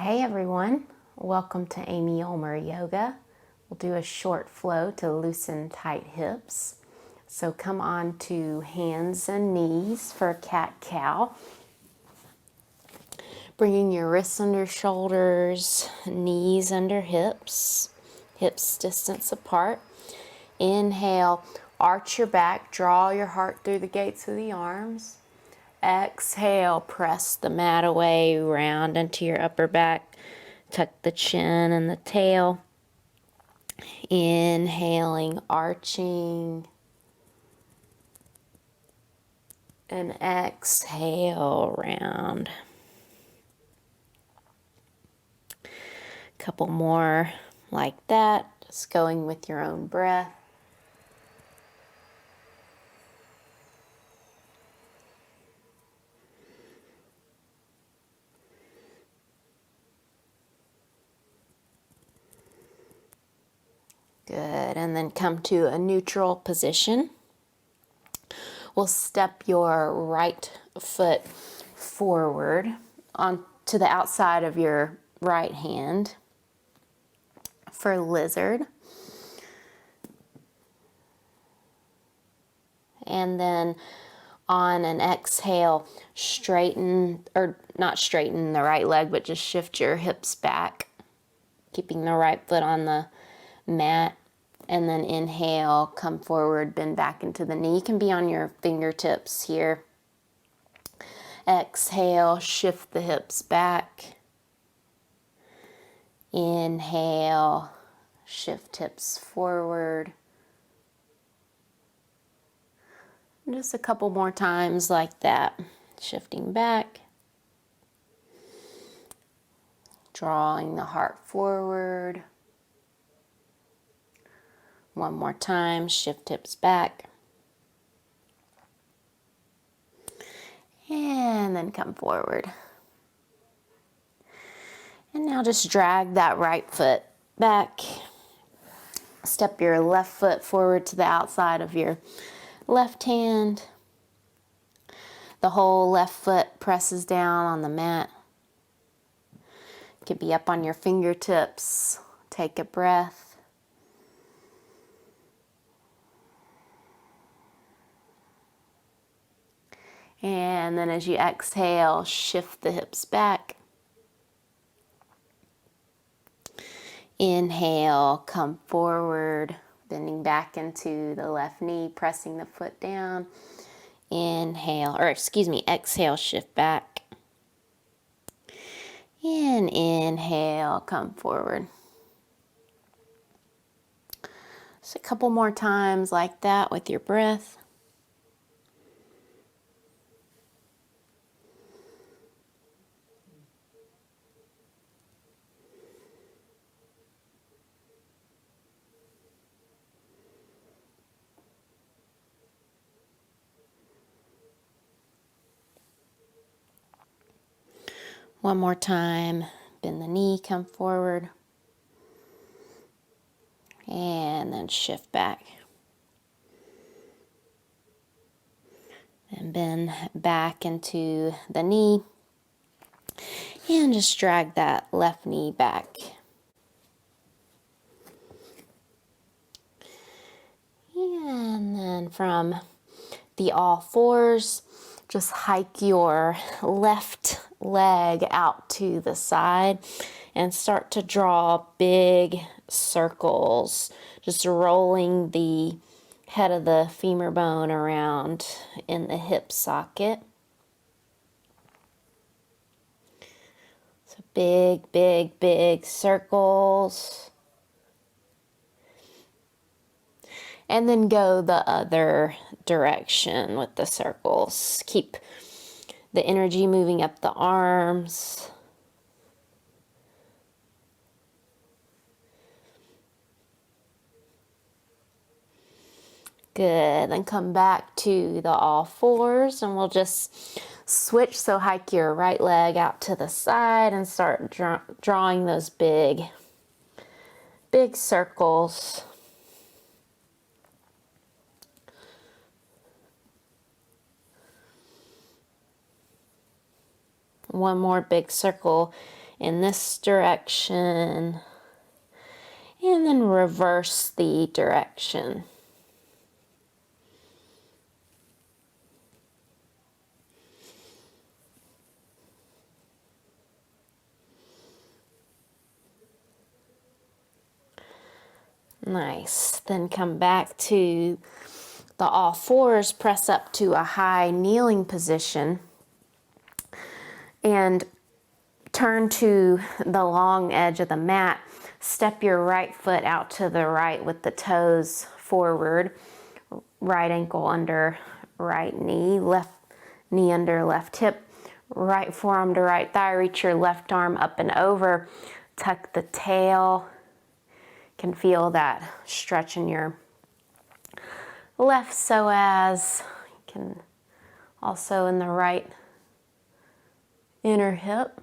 Hey everyone, welcome to Amy Ulmer Yoga. We'll do a short flow to loosen tight hips. So come on to hands and knees for cat-cow. Bringing your wrists under shoulders, knees under hips, hips distance apart. Inhale, arch your back, draw your heart through the gates of the arms. Exhale, press the mat away, round into your upper back. Tuck the chin and the tail. Inhaling, arching. And exhale, round. Couple more like that, just going with your own breath. Good, and then come to a neutral position. We'll step your right foot forward onto the outside of your right hand for lizard. And then on an exhale, straighten, or not straighten the right leg, but just shift your hips back, keeping the right foot on the mat. And then inhale, come forward, bend back into the knee. You can be on your fingertips here. Exhale, shift the hips back. Inhale, shift hips forward. And just a couple more times like that. Shifting back. Drawing the heart forward. One more time, shift hips back. And then come forward. And now just drag that right foot back. Step your left foot forward to the outside of your left hand. The whole left foot presses down on the mat. You could be up on your fingertips. Take a breath. And then as you exhale, shift the hips back. Inhale, come forward, bending back into the left knee, pressing the foot down. Inhale, exhale, shift back. And inhale, come forward. Just a couple more times like that with your breath. One more time, bend the knee, come forward, and then shift back. And bend back into the knee, and just drag that left knee back. And then from the all fours, just hike your left leg out to the side and start to draw big circles, just rolling the head of the femur bone around in the hip socket. So big, big, big circles. And then go the other direction with the circles. Keep the energy moving up the arms. Good. Then come back to the all fours and we'll just switch. So hike your right leg out to the side and start drawing those big, big circles. One more big circle in this direction, and then reverse the direction. Nice. Then come back to the all fours, press up to a high kneeling position, and turn to the long edge of the mat. Step your right foot out to the right with the toes forward, right ankle under right knee, left knee under left hip, right forearm to right thigh, reach your left arm up and over, tuck the tail. Can feel that stretch in your left psoas. You can also in the right inner hip.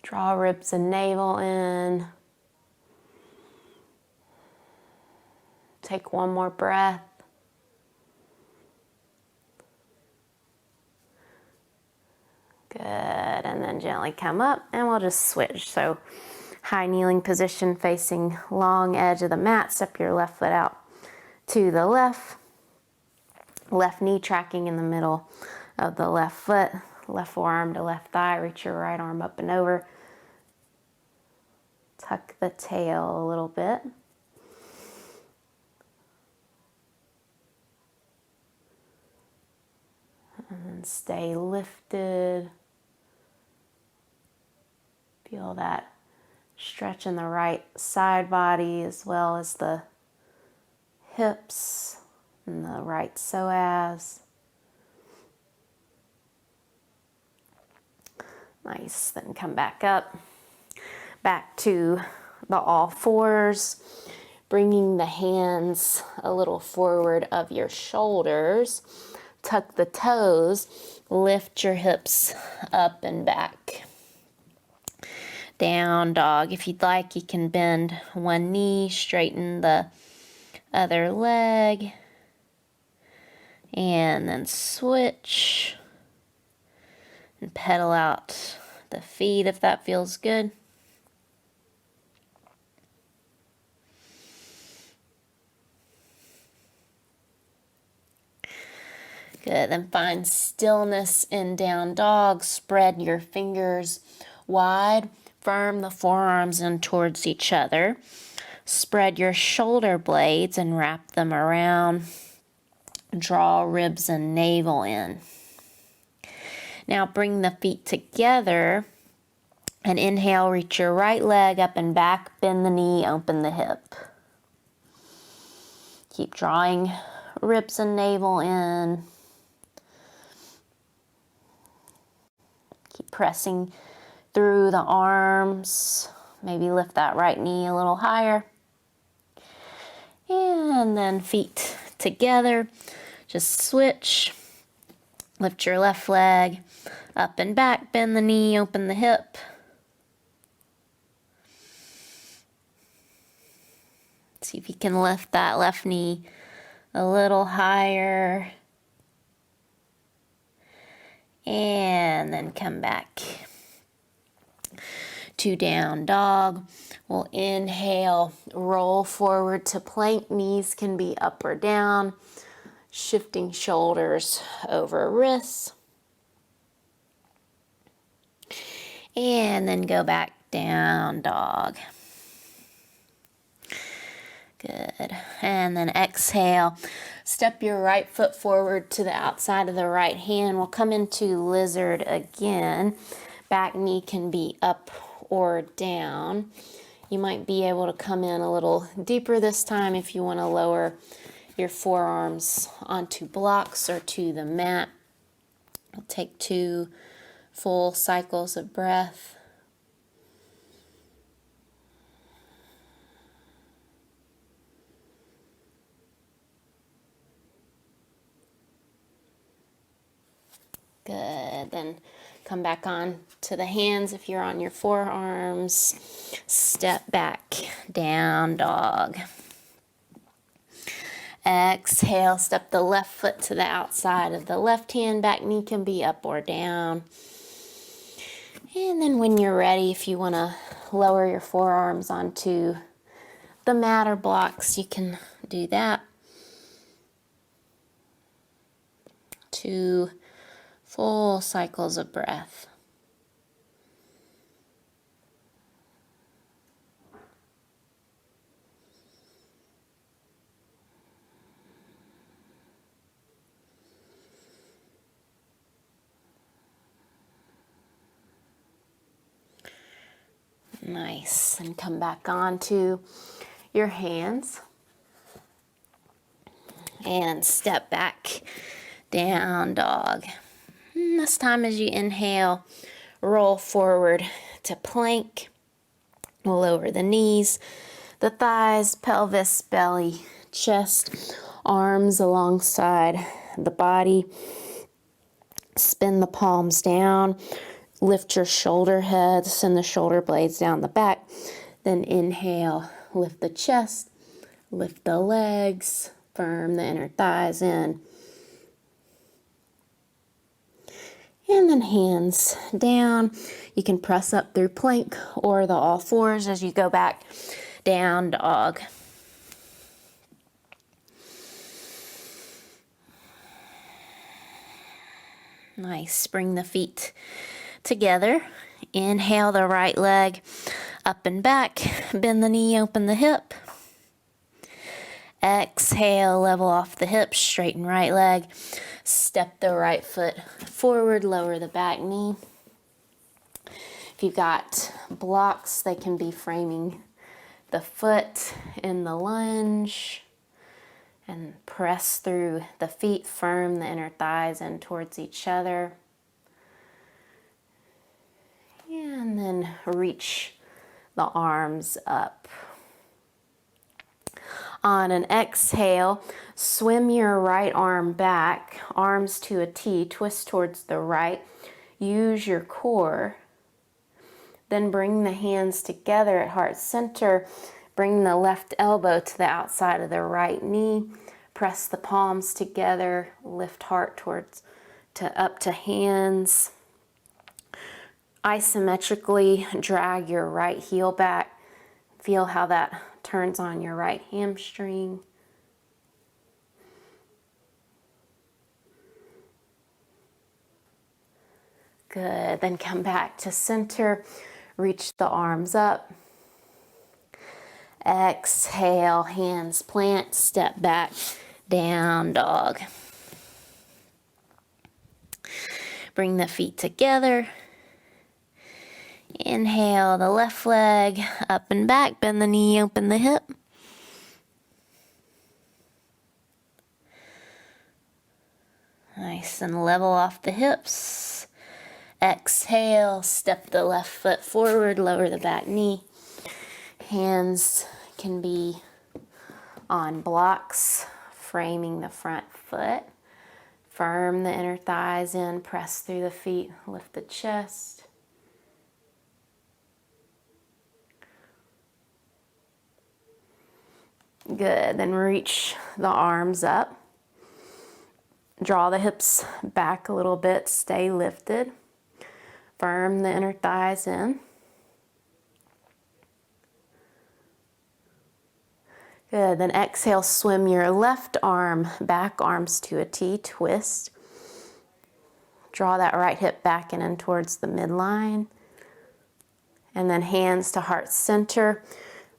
Draw ribs and navel in. Take one more breath. Good, and then gently come up, and we'll just switch. So high kneeling position facing long edge of the mat. Step your left foot out to the left. Left knee tracking in the middle of the left foot. Left forearm to left thigh. Reach your right arm up and over. Tuck the tail a little bit. And then stay lifted. Feel that stretch in the right side body as well as the hips and the right psoas. Nice. Then come back up. Back to the all fours, bringing the hands a little forward of your shoulders. Tuck the toes, lift your hips up and back. Down dog. If you'd like, you can bend one knee, straighten the other leg, and then switch and pedal out the feet if that feels good. Good, then find stillness in down dog. Spread your fingers wide. Firm the forearms in towards each other. Spread your shoulder blades and wrap them around. Draw ribs and navel in. Now bring the feet together and inhale, reach your right leg up and back, bend the knee, open the hip. Keep drawing ribs and navel in. Keep pressing through the arms. Maybe lift that right knee a little higher. And then feet together. Just switch. Lift your left leg up and back, bend the knee, open the hip. See if you can lift that left knee a little higher. And then come back to down dog. We'll inhale, roll forward to plank. Knees can be up or down. Shifting shoulders over wrists. And then go back down dog. Good. And then exhale. Step your right foot forward to the outside of the right hand. We'll come into lizard again. Back knee can be up or down. You might be able to come in a little deeper this time if you want to lower your forearms onto blocks or to the mat. I'll take 2 full cycles of breath. Good. Then come back on to the hands if you're on your forearms. Step back, down dog. Exhale, step the left foot to the outside of the left hand. Back knee can be up or down. And then when you're ready, if you want to lower your forearms onto the mat or blocks, you can do that. 2 full cycles of breath. Nice. And come back onto your hands. And step back, down dog. And this time as you inhale, roll forward to plank. Lower the knees, the thighs, pelvis, belly, chest, arms alongside the body. Spin the palms down. Lift your shoulder heads, send the shoulder blades down the back. Then inhale, lift the chest, lift the legs, firm the inner thighs in. And then hands down. You can press up through plank or the all fours as you go back, down dog. Nice. Bring the feet together. Inhale the right leg up and back. Bend the knee, open the hip. Exhale, level off the hips, straighten right leg. Step the right foot forward, lower the back knee. If you've got blocks, they can be framing the foot in the lunge. And press through the feet, firm the inner thighs in towards each other. And then reach the arms up. On an exhale, swim your right arm back, arms to a T, twist towards the right. Use your core. Then bring the hands together at heart center. Bring the left elbow to the outside of the right knee. Press the palms together. Lift heart towards up to hands. Isometrically drag your right heel back. Feel how that turns on your right hamstring. Good. Then come back to center. Reach the arms up. Exhale, hands plant, step back, down dog. Bring the feet together. Inhale the left leg up and back, bend the knee, open the hip. Nice, and level off the hips. Exhale, step the left foot forward, lower the back knee. Hands can be on blocks, framing the front foot. Firm the inner thighs in, press through the feet, lift the chest. Good, then reach the arms up. Draw the hips back a little bit, stay lifted. Firm the inner thighs in. Good, then exhale, swim your left arm back, arms to a T, twist. Draw that right hip back and in towards the midline. And then hands to heart center,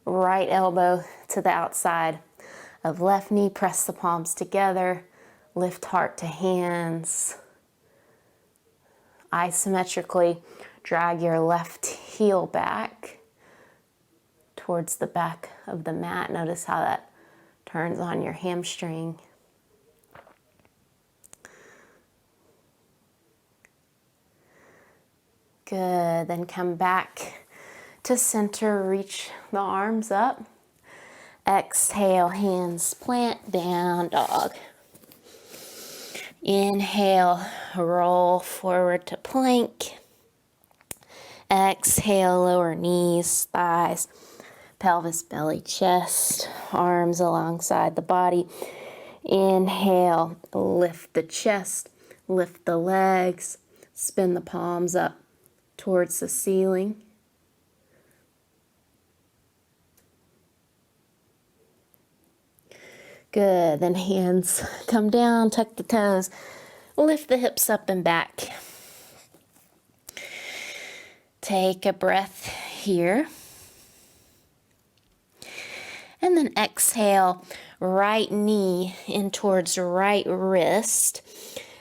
right elbow to the outside of left knee, press the palms together, lift heart to hands. Isometrically drag your left heel back towards the back of the mat. Notice how that turns on your hamstring. Good, then come back to center, reach the arms up. Exhale, hands plant, down dog. Inhale, roll forward to plank. Exhale, lower knees, thighs, pelvis, belly, chest, arms alongside the body. Inhale, lift the chest, lift the legs, spin the palms up towards the ceiling. Good, then hands come down, tuck the toes, lift the hips up and back. Take a breath here. And then exhale, right knee in towards right wrist.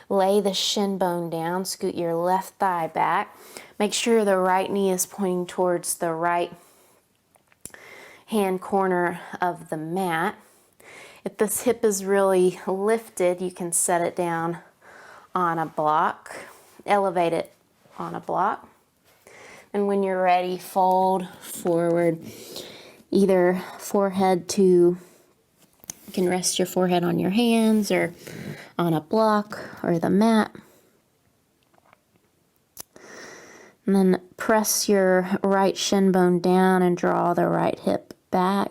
Lay the shin bone down, scoot your left thigh back. Make sure the right knee is pointing towards the right hand corner of the mat. If this hip is really lifted, you can set it down on a block, elevate it on a block. And when you're ready, fold forward, either forehead to, you can rest your forehead on your hands or on a block or the mat. And then press your right shin bone down and draw the right hip back.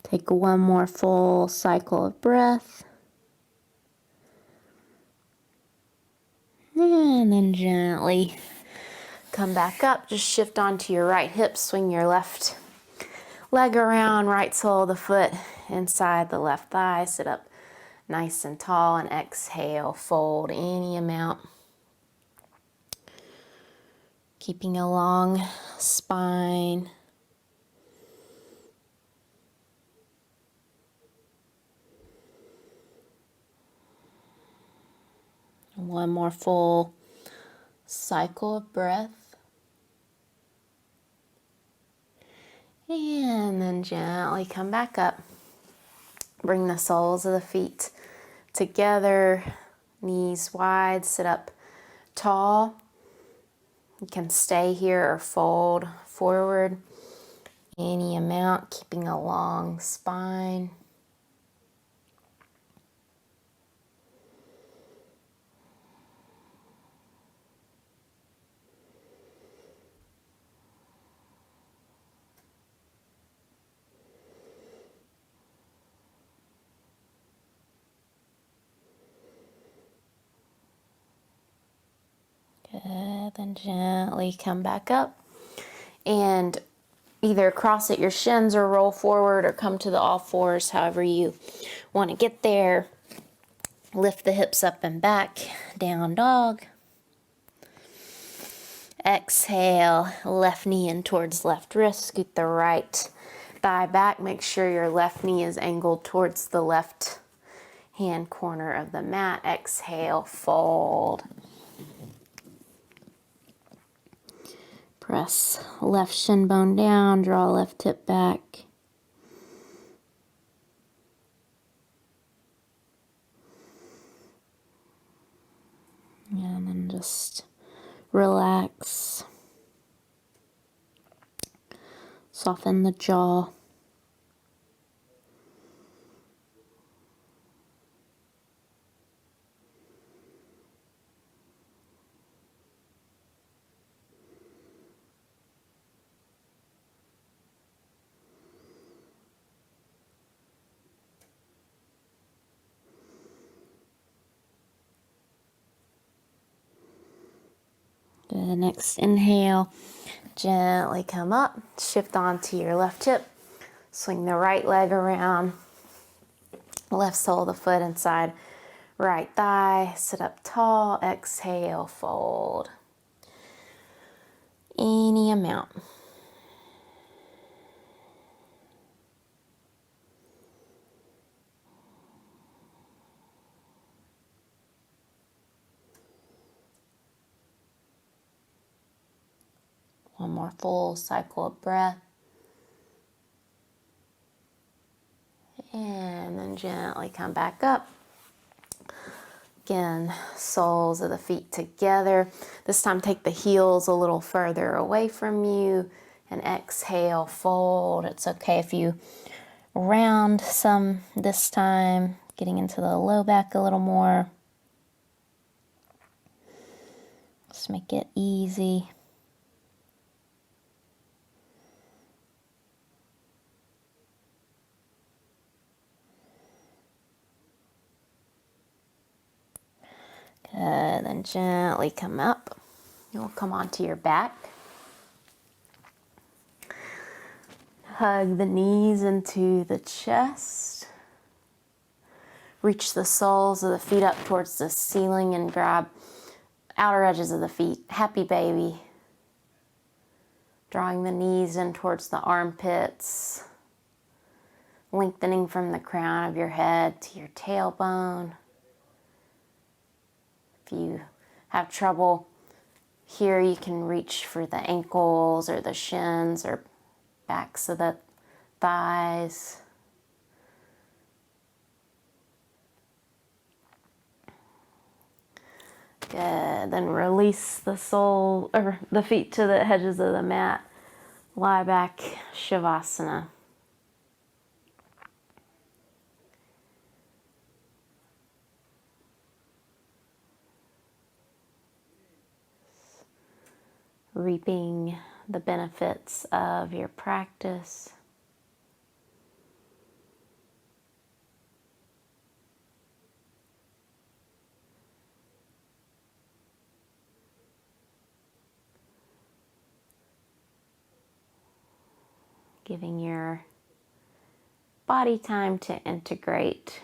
Take one more full cycle of breath. And then gently come back up. Just shift onto your right hip. Swing your left leg around, right sole of the foot inside the left thigh. Sit up nice and tall and exhale. Fold any amount. Keeping a long spine. One more full cycle of breath. And then gently come back up. Bring the soles of the feet together, knees wide, sit up tall. You can stay here or fold forward any amount, keeping a long spine. Good, then gently come back up and either cross at your shins or roll forward or come to the all fours, however you want to get there. Lift the hips up and back, down dog. Exhale, left knee in towards left wrist, scoot the right thigh back. Make sure your left knee is angled towards the left hand corner of the mat. Exhale, fold. Press left shin bone down, draw left hip back. And then just relax. Soften the jaw. The next inhale, gently come up, shift onto your left hip, swing the right leg around, left sole of the foot inside right thigh, sit up tall, exhale, fold. Any amount. One more full cycle of breath. And then gently come back up. Again, soles of the feet together. This time take the heels a little further away from you and exhale, fold. It's okay if you round some this time, getting into the low back a little more. Just make it easy. Good, then gently come up. You'll come onto your back. Hug the knees into the chest. Reach the soles of the feet up towards the ceiling and grab outer edges of the feet. Happy baby. Drawing the knees in towards the armpits. Lengthening from the crown of your head to your tailbone. If you have trouble here, you can reach for the ankles or the shins or backs of the thighs. Good. Then release the sole or the feet to the edges of the mat. Lie back, Shavasana. Reaping the benefits of your practice. Giving your body time to integrate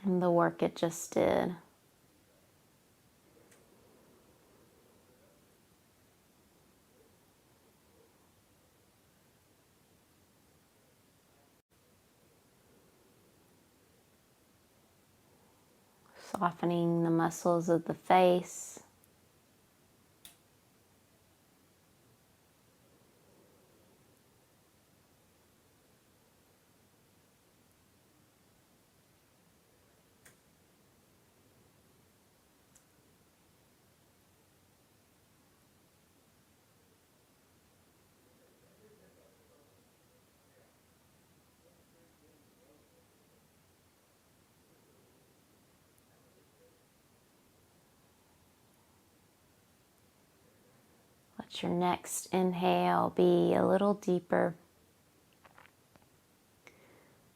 the work it just did. Softening the muscles of the face. Let your next inhale be a little deeper.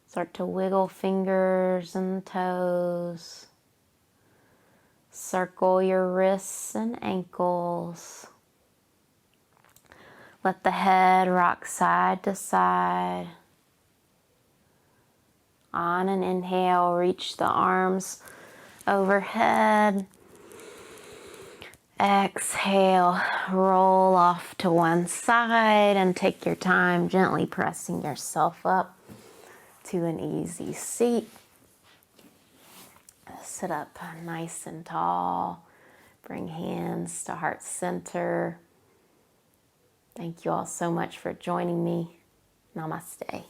Start to wiggle fingers and toes. Circle your wrists and ankles. Let the head rock side to side. On an inhale, reach the arms overhead. Exhale, roll off to one side and take your time gently pressing yourself up to an easy seat. Sit up nice and tall. Bring hands to heart center. Thank you all so much for joining me. Namaste.